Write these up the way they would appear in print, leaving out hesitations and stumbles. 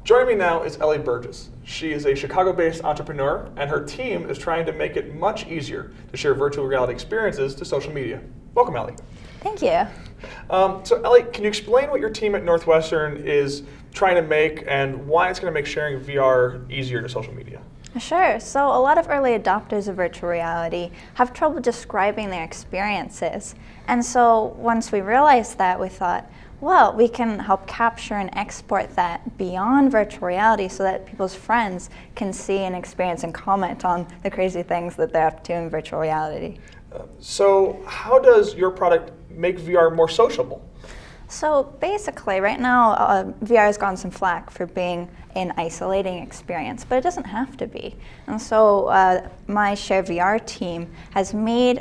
Joining me now is Ellie Burgess. She is a Chicago-based entrepreneur, and her team is trying to make it much easier to share virtual reality experiences to social media. Welcome, Ellie. Thank you. So Ellie, can you explain what your team at Northwestern is trying to make and why it's going to make sharing VR easier to social media? Sure. So a lot of early adopters of virtual reality have trouble describing their experiences. And so once we realized that, we thought, well, we can help capture and export that beyond virtual reality so that people's friends can see and experience and comment on the crazy things that they're up to in virtual reality. So how does your product make VR more sociable? So basically, right now, VR has gotten some flack for being an isolating experience, but it doesn't have to be. And so my ShareVR team has made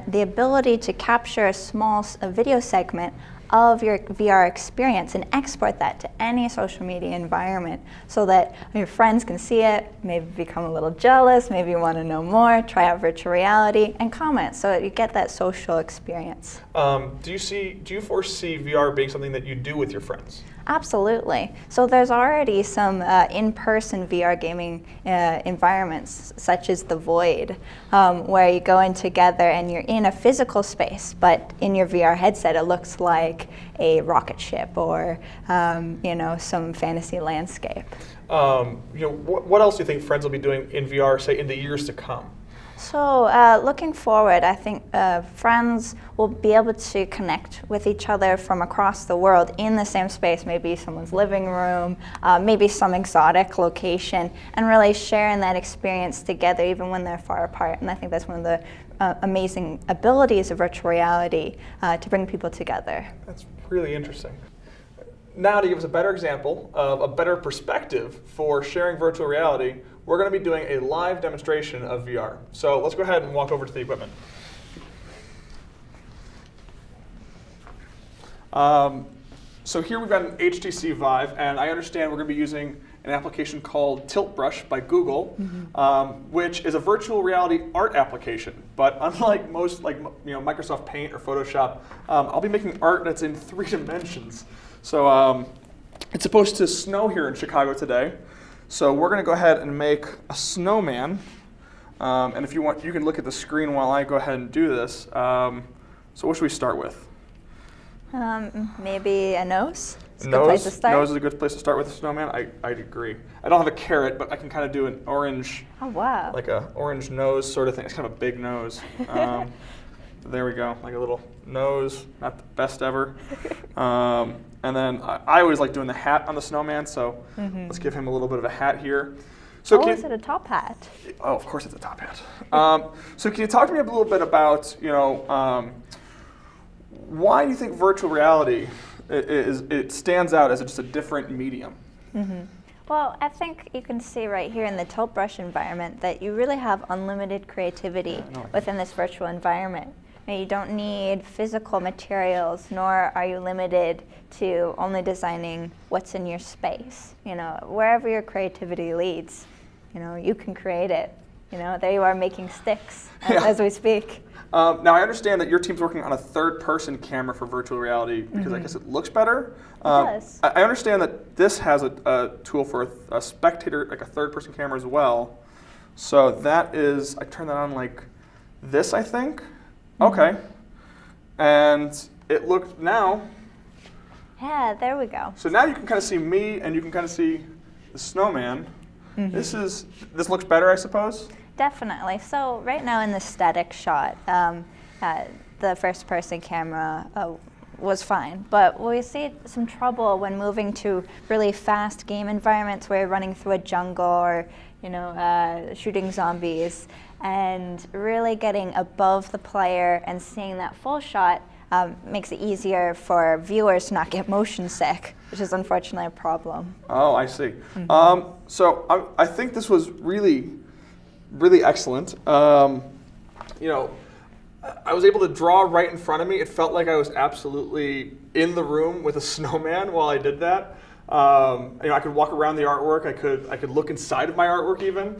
the ability to capture a small video segment of your VR experience and export that to any social media environment so that your friends can see it, maybe become a little jealous, maybe you want to know more, try out virtual reality, and comment so that you get that social experience. Do you foresee VR being something that you do with your friends? Absolutely. So there's already some in-person VR gaming environments, such as The Void, where you go in together and you're in a physical space, but in your VR headset it looks like a rocket ship or some fantasy landscape. What else do you think friends will be doing in VR, say, in the years to come? So looking forward, I think friends will be able to connect with each other from across the world in the same space, maybe someone's living room, maybe some exotic location, and really sharing that experience together even when they're far apart. And I think that's one of the amazing abilities of virtual reality to bring people together. That's really interesting. Now, to give us a better example of a better perspective for sharing virtual reality, we're going to be doing a live demonstration of VR. So let's go ahead and walk over to the equipment. So here we've got an HTC Vive, and I understand we're going to be using an application called Tilt Brush by Google, which is a virtual reality art application. But unlike most, Microsoft Paint or Photoshop, I'll be making art that's in 3 dimensions. So it's supposed to snow here in Chicago today. So we're going to go ahead and make a snowman. And if you want, you can look at the screen while I go ahead and do this. So what should we start with? Maybe a nose? It's a nose? Good place to start. Nose is a good place to start with a snowman? I'd agree. I don't have a carrot, but I can kind of do an orange, like a orange nose sort of thing. It's kind of a big nose. There we go, like a little nose, not the best ever. And then I always like doing the hat on the snowman, so let's give him a little bit of a hat here. So is it a top hat? Oh, of course it's a top hat. So can you talk to me a little bit about, why do you think virtual reality it stands out as just a different medium? Well, I think you can see right here in the Tilt Brush environment that you really have unlimited creativity within this virtual environment. You don't need physical materials, nor are you limited to only designing what's in your space. Wherever your creativity leads, you can create it. There you are making sticks as we speak. Now I understand that your team's working on a third-person camera for virtual reality because I guess it looks better. It does. I understand that this has a tool for a spectator, like a third-person camera as well. So that is, I turn that on like this, I think. Okay. And it looked now. Yeah, there we go. So now you can kind of see me and you can kind of see the snowman. This looks better, I suppose? Definitely. So right now in the static shot, the first person camera was fine. But we see some trouble when moving to really fast game environments where you're running through a jungle or shooting zombies. And really getting above the player and seeing that full shot makes it easier for viewers to not get motion sick, which is unfortunately a problem. Oh, I see. So I think this was really, really excellent. I was able to draw right in front of me. It felt like I was absolutely in the room with a snowman while I did that. I could walk around the artwork. I could look inside of my artwork even.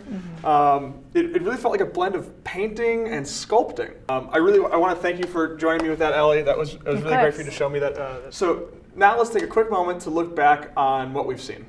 It really felt like a blend of painting and sculpting. I want to thank you for joining me with that, Ellie. It was really great for you to show me that. So now let's take a quick moment to look back on what we've seen.